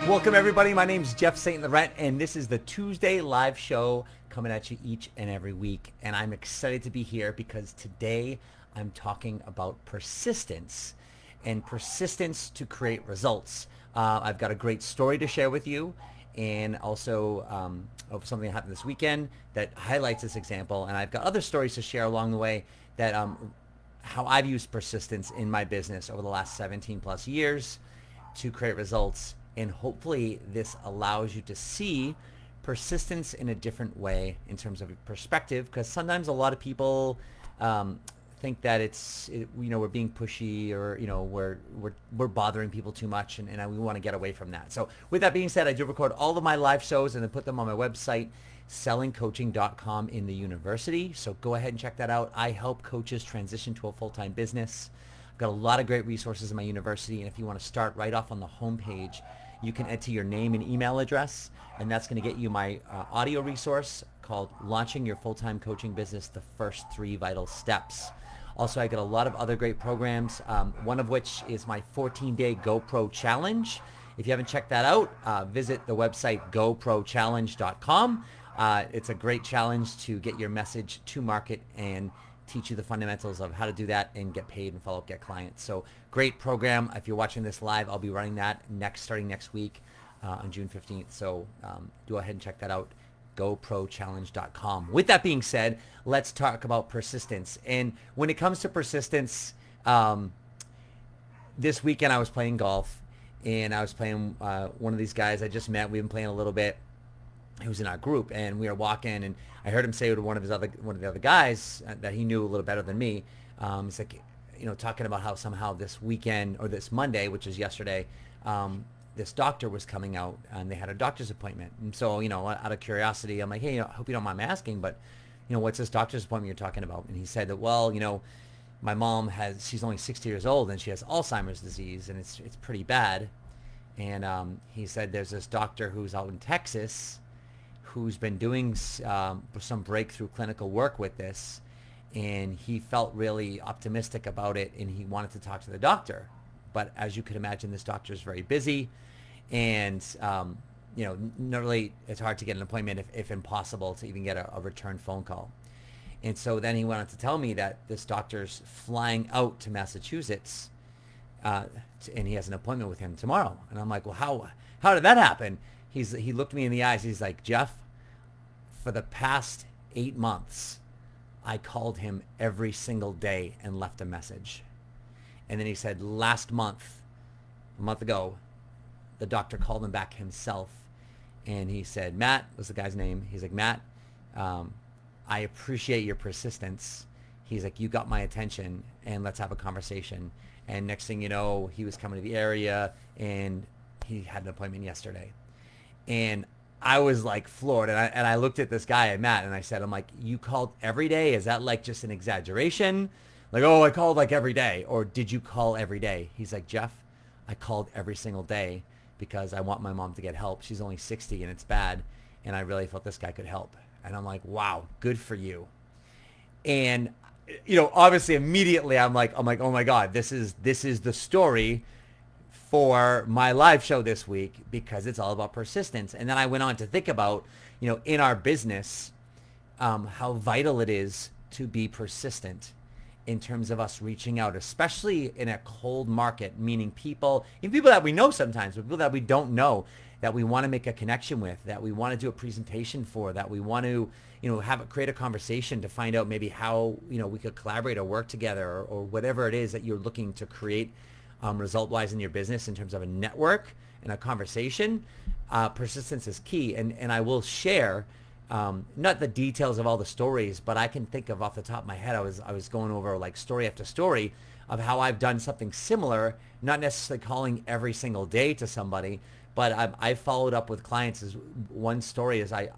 Welcome everybody, my name is Jeff St Laurent and this is the Tuesday live show coming at you each and every week. And I'm excited to be here because today I'm talking about persistence and persistence to create results. I've got a great story to share with you and also of something that happened this weekend that highlights this example. And I've got other stories to share along the way that how I've used persistence in my business over the last 17 plus years to create results. And hopefully this allows you to see persistence in a different way in terms of perspective, because sometimes a lot of people think that we're being pushy or we're bothering people too much, and we want to get away from that. So with that being said, I do record all of my live shows and then put them on my website, sellingcoaching.com, in the university. So go ahead and check that out. I help coaches transition to a full-time business. I've got a lot of great resources in my university, and if you want to start right off on the homepage, you can enter your name and email address, and that's going to get you my audio resource called Launching Your Full-Time Coaching Business, the First 3 Vital Steps. Also, I got a lot of other great programs, one of which is my 14-day GoPro Challenge. If you haven't checked that out, visit the website goprochallenge.com. It's a great challenge to get your message to market and teach you the fundamentals of how to do that and get paid and follow up, get clients. So great program. If you're watching this live, I'll be running that starting next week on June 15th. So go ahead and check that out, goprochallenge.com. With that being said, let's talk about persistence. And when it comes to persistence, this weekend I was playing golf, and I was playing one of these guys I just met. We've been playing a little bit. He was in our group, and we were walking, and I heard him say to one of the other guys that he knew a little better than me. He's like, talking about how somehow this weekend, or this Monday, which is yesterday, this doctor was coming out, and they had a doctor's appointment. And so, out of curiosity, I'm like, hey, I hope you don't mind me asking, but what's this doctor's appointment you're talking about? And he said that, well, my mom she's only 60 years old, and she has Alzheimer's disease, and it's pretty bad. And he said there's this doctor who's out in Texas who's been doing some breakthrough clinical work with this, and he felt really optimistic about it, and he wanted to talk to the doctor. But as you could imagine, this doctor is very busy, and normally it's hard to get an appointment, if impossible to even get a return phone call. And so then he went on to tell me that this doctor's flying out to Massachusetts, and he has an appointment with him tomorrow. And I'm like, well, how did that happen? He looked me in the eyes. He's like, Jeff, for the past 8 months, I called him every single day and left a message. And then he said a month ago, the doctor called him back himself. And he said, Matt was the guy's name. He's like, Matt, I appreciate your persistence. He's like, you got my attention, and let's have a conversation. And next thing you know, he was coming to the area, and he had an appointment yesterday. And I was like floored, and I looked at this guy, Matt, and I said, I'm like, you called every day? Is that like just an exaggeration? Like, oh, I called like every day. Or did you call every day? He's like, Jeff, I called every single day because I want my mom to get help. She's only 60 and it's bad, and I really felt this guy could help. And I'm like, wow, good for you. And obviously immediately I'm like, oh my God, this is the story for my live show this week, because it's all about persistence. And then I went on to think about, in our business, how vital it is to be persistent in terms of us reaching out, especially in a cold market, meaning people that we know sometimes, but people that we don't know, that we want to make a connection with, that we want to do a presentation for, that we want to, create a conversation to find out maybe how, we could collaborate or work together, or whatever it is that you're looking to create result-wise in your business in terms of a network and a conversation. Persistence is key. And I will share, not the details of all the stories, but I can think of off the top of my head, I was going over like story after story of how I've done something similar, not necessarily calling every single day to somebody, but I followed up with clients. As one story is I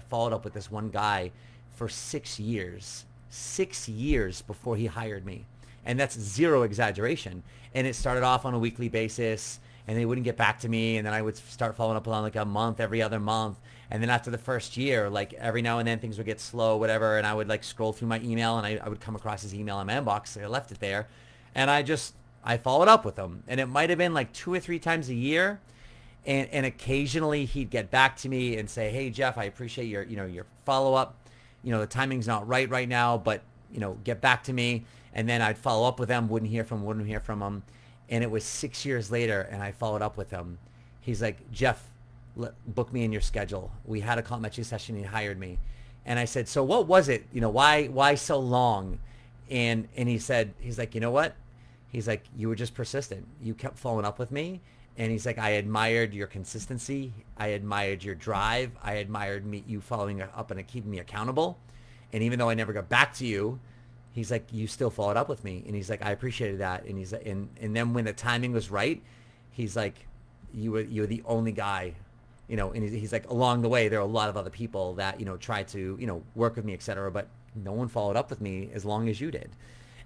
followed up with this one guy for 6 years before he hired me. And that's zero exaggeration. And it started off on a weekly basis, and they wouldn't get back to me. And then I would start following up on like a month, every other month. And then after the first year, like every now and then things would get slow, whatever. And I would like scroll through my email, and I would come across his email in my inbox. So I left it there. And I followed up with him. And it might have been like 2 or 3 times a year. And occasionally he'd get back to me and say, hey, Jeff, I appreciate your follow-up. The timing's not right now, but, get back to me. And then I'd follow up with him, wouldn't hear from him. And it was 6 years later, and I followed up with him. He's like, Jeff, book me in your schedule. We had a complimentary session. He hired me. And I said, so what was it? Why so long? And he's like, you know what? He's like, you were just persistent. You kept following up with me. And he's like, I admired your consistency. I admired your drive. I admired you following up and keeping me accountable. And even though I never got back to you, he's like, you still followed up with me. And he's like, I appreciated that. And he's like, and then when the timing was right, he's like, you were the only guy, and he's like, along the way, there are a lot of other people that, tried to, work with me, et cetera, but no one followed up with me as long as you did.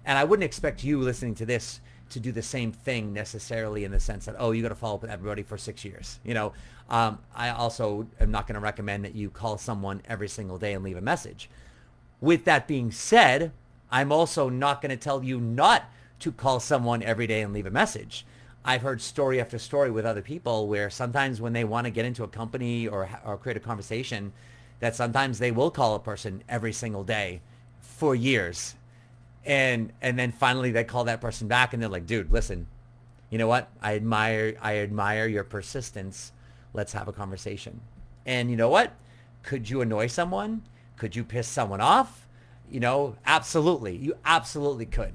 And I wouldn't expect you listening to this to do the same thing necessarily in the sense that, oh, you got to follow up with everybody for 6 years. I also am not going to recommend that you call someone every single day and leave a message. With that being said, I'm also not going to tell you not to call someone every day and leave a message. I've heard story after story with other people where sometimes when they want to get into a company or create a conversation, that sometimes they will call a person every single day for years. And then finally they call that person back and they're like, dude, listen, you know what? I admire your persistence. Let's have a conversation. And you know what? Could you annoy someone? Could you piss someone off? Absolutely. You absolutely could.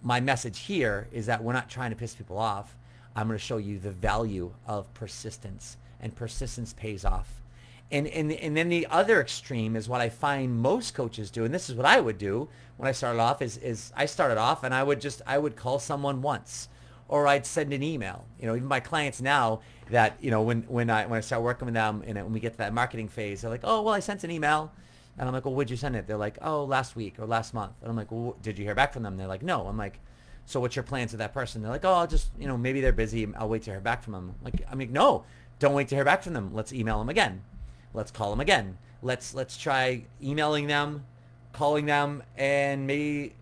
My message here is that we're not trying to piss people off. I'm going to show you the value of persistence, and persistence pays off. And then the other extreme is what I find most coaches do, and this is what I would do when I started off, is I started off and I would call someone once, or I'd send an email. Even my clients now that, when I start working with them and when we get to that marketing phase, they're like, oh, well, I sent an email. And I'm like, well, what'd you send it? They're like, oh, last week or last month. And I'm like, well, did you hear back from them? They're like, no. I'm like, so what's your plans with that person? They're like, oh, I'll just, maybe they're busy. I'll wait to hear back from them. I'm like, no, don't wait to hear back from them. Let's email them again. Let's call them again. Let's try emailing them, calling them, and maybe,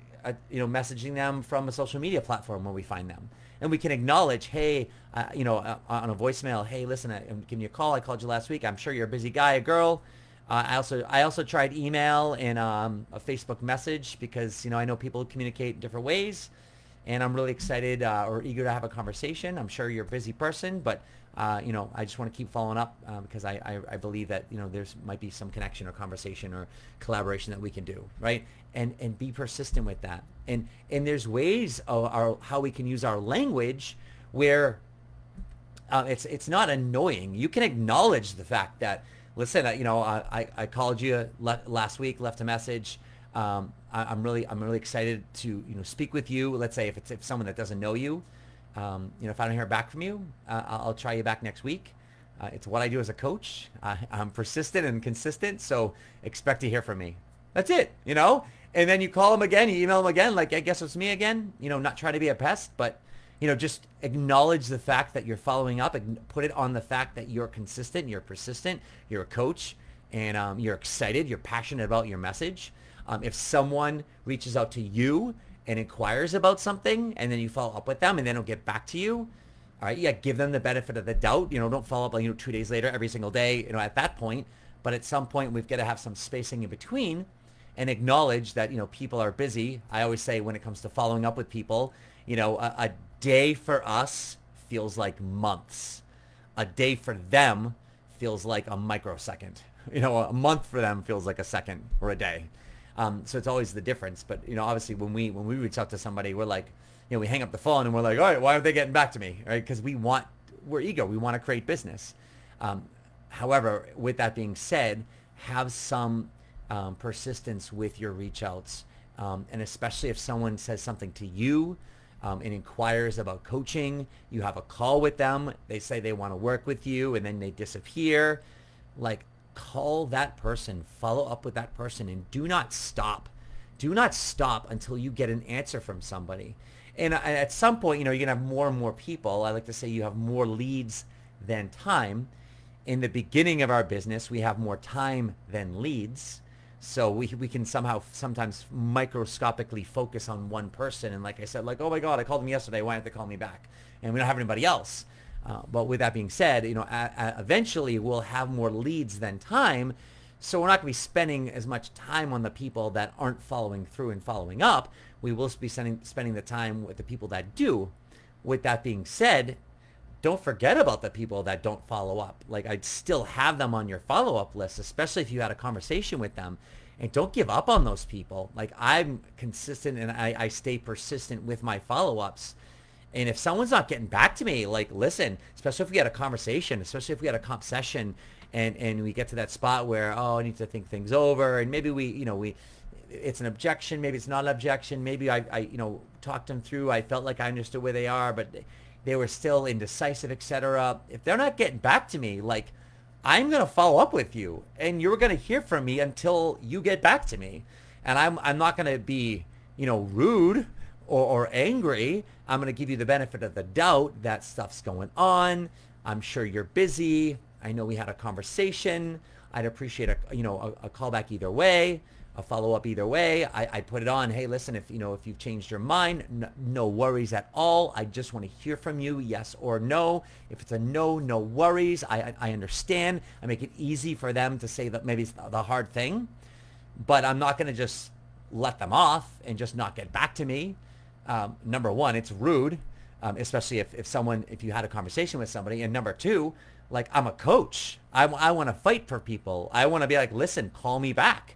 messaging them from a social media platform where we find them. And we can acknowledge, hey, on a voicemail, hey, listen, I'm giving you a call. I called you last week. I'm sure you're a busy guy or girl. I also tried email and a Facebook message because, I know people communicate in different ways, and I'm really excited or eager to have a conversation. I'm sure you're a busy person, but, I just want to keep following up because I believe that, there's might be some connection or conversation or collaboration that we can do, right? And be persistent with that. And there's ways of how we can use our language where it's not annoying. You can acknowledge the fact that, listen, I called you last week, left a message. I'm really excited to speak with you. Let's say if it's someone that doesn't know you, if I don't hear back from you, I'll try you back next week. It's what I do as a coach. I'm persistent and consistent, so expect to hear from me. That's it, And then you call them again, you email them again, like, I guess it's me again. Not trying to be a pest, but just acknowledge the fact that you're following up and put it on the fact that you're consistent, you're persistent, you're a coach, and you're excited, you're passionate about your message. If someone reaches out to you and inquires about something and then you follow up with them and then they'll get back to you, all right, yeah, give them the benefit of the doubt. Don't follow up 2 days later every single day, at that point. But at some point, we've got to have some spacing in between and acknowledge that, people are busy. I always say when it comes to following up with people, a day for us feels like months. A day for them feels like a microsecond. A month for them feels like a second or a day. So it's always the difference. But, obviously when we reach out to somebody, we're like, we hang up the phone and we're like, all right, why aren't they getting back to me? Right? Because we're eager. We want to create business. However, with that being said, have some persistence with your reach outs. And especially if someone says something to you, and inquires about coaching, you have a call with them, they say they want to work with you, and then they disappear. Like, call that person, follow up with that person, and do not stop. Do not stop until you get an answer from somebody. And at some point, you're going to have more and more people. I like to say you have more leads than time. In the beginning of our business, we have more time than leads. So we can sometimes microscopically focus on one person. And like I said, like, oh my God, I called them yesterday. Why didn't they call me back? And we don't have anybody else. But with that being said, eventually we'll have more leads than time. So we're not going to be spending as much time on the people that aren't following through and following up. We will be spending the time with the people that do. With that being said, don't forget about the people that don't follow up. Like, I'd still have them on your follow-up list, especially if you had a conversation with them. And don't give up on those people. Like, I'm consistent and I stay persistent with my follow-ups. And if someone's not getting back to me, like, listen, especially if we had a conversation, especially if we had a comp session and we get to that spot where, oh, I need to think things over. And maybe it's an objection. Maybe it's not an objection. Maybe I talked them through. I felt like I understood where they are, but they were still indecisive, etc. If they're not getting back to me, like, I'm going to follow up with you and you're going to hear from me until you get back to me. And I'm not going to be, rude or angry. I'm going to give you the benefit of the doubt that stuff's going on. I'm sure you're busy. I know we had a conversation. I'd appreciate a call back either way, a follow up either way. I put it on. Hey, listen, if you've changed your mind, no worries at all. I just want to hear from you, yes or no. If it's a no, no worries. I understand. I make it easy for them to say that maybe it's the hard thing, but I'm not going to just let them off and just not get back to me. Number one, it's rude, especially if you had a conversation with somebody. And number two, like, I'm a coach. I want to fight for people. I want to be like, listen, call me back.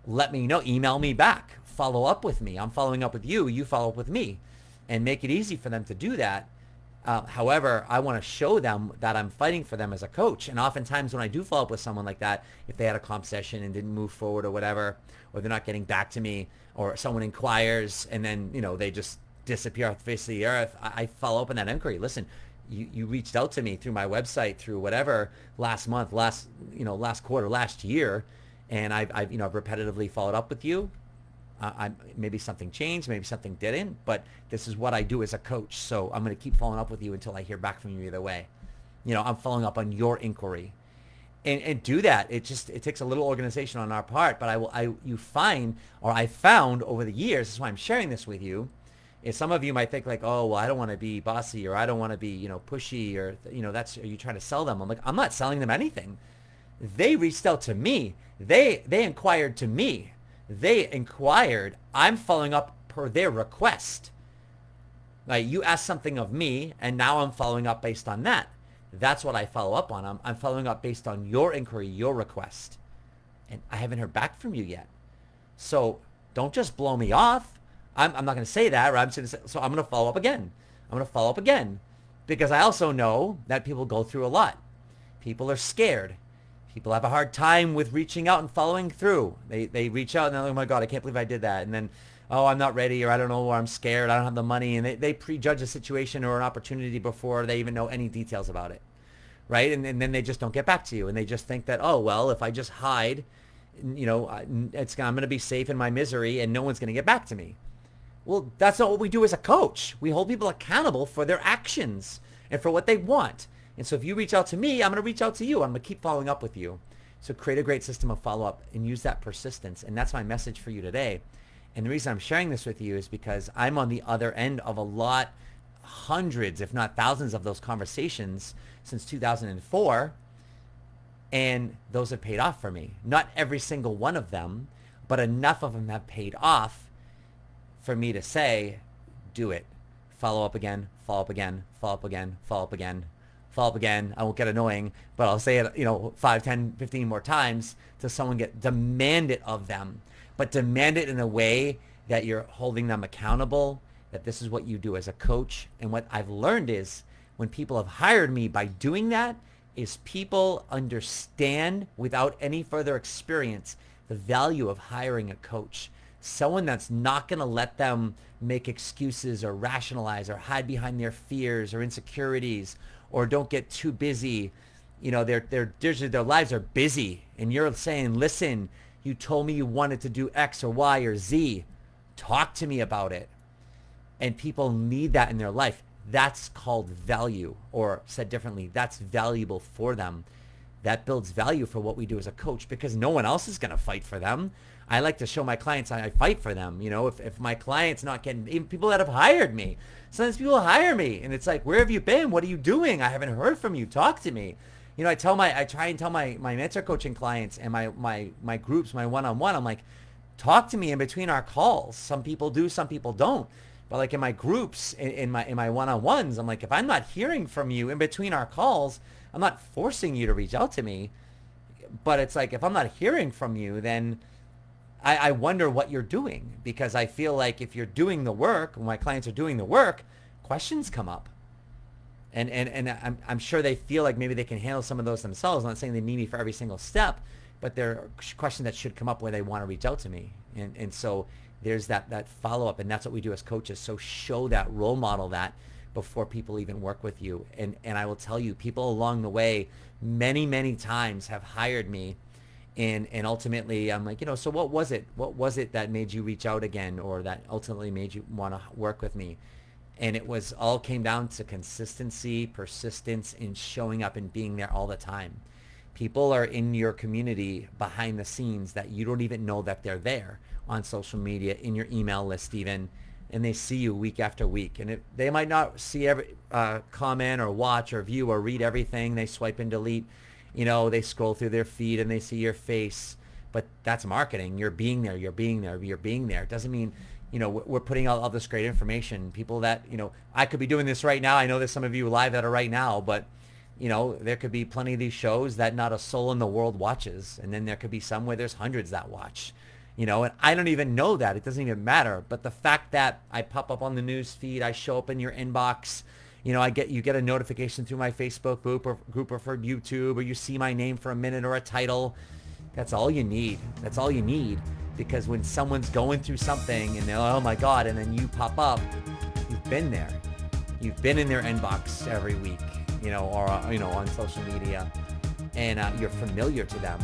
Let me know, email me back, follow up with me. I'm following up with you. You follow up with me, and make it easy for them to do that. However, I want to show them that I'm fighting for them as a coach. And oftentimes when I do follow up with someone like that, if they had a comp session and didn't move forward or whatever, or they're not getting back to me, or someone inquires and then, they just disappear off the face of the earth, I follow up on that inquiry. Listen, you reached out to me through my website, through whatever, last month, last quarter, last year, and I've repetitively followed up with you. Maybe something changed, maybe something didn't, but this is what I do as a coach. So I'm going to keep following up with you until I hear back from you either way. I'm following up on your inquiry, and do that. It takes a little organization on our part, but I found over the years, this is why I'm sharing this with you, is some of you might think like, oh, well, I don't want to be bossy, or I don't want to be, pushy, or, are you trying to sell them? I'm like, I'm not selling them anything. They reached out to me. They inquired to me. They inquired. I'm following up per their request. Like, you asked something of me, and now I'm following up based on that. That's what I follow up on. I'm following up based on your inquiry, your request. And I haven't heard back from you yet. So don't just blow me off. I'm not going to say that, right? So I'm going to follow up again. I'm going to follow up again. Because I also know that people go through a lot. People are scared. People have a hard time with reaching out and following through. They reach out and they're like, oh my God, I can't believe I did that. And then, oh, I'm not ready, or I don't know, or I'm scared, I don't have the money. And they prejudge a situation or an opportunity before they even know any details about it, right? And then they just don't get back to you. And they just think that, oh, well, if I just hide, I'm going to be safe in my misery and no one's going to get back to me. Well, that's not what we do as a coach. We hold people accountable for their actions and for what they want. And so if you reach out to me, I'm going to reach out to you. I'm going to keep following up with you. So create a great system of follow-up and use that persistence. And that's my message for you today. And the reason I'm sharing this with you is because I'm on the other end of hundreds, if not thousands of those conversations since 2004. And those have paid off for me. Not every single one of them, but enough of them have paid off for me to say, do it. Follow up again, follow up again, follow up again, follow up again, follow up again. I won't get annoying, but I'll say it, 5, 10, 15 more times till someone demand it of them. But demand it in a way that you're holding them accountable, that this is what you do as a coach. And what I've learned is when people have hired me by doing that, is people understand without any further experience the value of hiring a coach. Someone that's not going to let them make excuses or rationalize or hide behind their fears or insecurities or don't get too busy. Their lives are busy, and you're saying, listen, you told me you wanted to do X or Y or Z. Talk to me about it. And people need that in their life. That's called value, or said differently, that's valuable for them. that builds value for what we do as a coach, because no one else is going to fight for them. I like to show my clients I fight for them. You know, if my client's not getting, even people that have hired me, sometimes people hire me and it's like, where have you been? What are you doing? I haven't heard from you. Talk to me. You know, I try and tell my mentor coaching clients and my groups, my one-on-one, I'm like, talk to me in between our calls. Some people do, some people don't. But like in my groups, in my one-on-ones, I'm like, if I'm not hearing from you in between our calls, I'm not forcing you to reach out to me. But it's like, if I'm not hearing from you, then I wonder what you're doing, because I feel like if you're doing the work, when my clients are doing the work, questions come up. And I'm sure they feel like maybe they can handle some of those themselves. I'm not saying they need me for every single step, but there are questions that should come up where they want to reach out to me. And so there's that follow-up, and that's what we do as coaches. So show that, role model that before people even work with you. And I will tell you, people along the way many, many times have hired me. And ultimately, I'm like, you know, so what was it? What was it that made you reach out again, or that ultimately made you want to work with me? And it was all came down to consistency, persistence, and showing up and being there all the time. People are in your community behind the scenes that you don't even know that they're there, on social media, in your email list even, and they see you week after week. And they might not see every comment or watch or view or read everything. They swipe and delete. You know, they scroll through their feed and they see your face, but that's marketing. You're being there, you're being there, you're being there. It doesn't mean, you know, we're putting out all this great information. People that, you know, I could be doing this right now. I know there's some of you live that are right now, but, you know, there could be plenty of these shows that not a soul in the world watches. And then there could be some where there's hundreds that watch, you know, and I don't even know that. It doesn't even matter. But the fact that I pop up on the news feed, I show up in your inbox, you know, you get a notification through my Facebook group or for YouTube, or you see my name for a minute or a title. That's all you need. That's all you need. Because when someone's going through something and they're like, oh my God, and then you pop up, you've been there. You've been in their inbox every week, you know, or, you know, on social media, and you're familiar to them.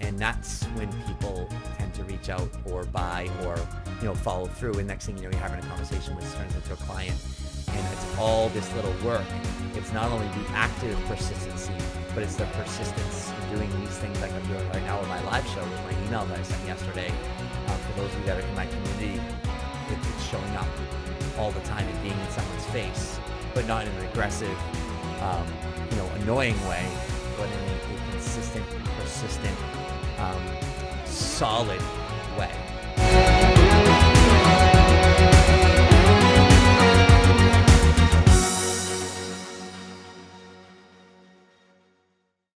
And that's when people tend to reach out or buy or, you know, follow through. And next thing you know, you're having a conversation with turns into a client. And it's all this little work. It's not only the active persistency, but it's the persistence in doing these things like I'm doing right now with my live show, with my email that I sent yesterday. For those of you that are in my community, it's showing up all the time and being in someone's face, but not in an aggressive, you know, annoying way, but in a consistent, persistent, solid way.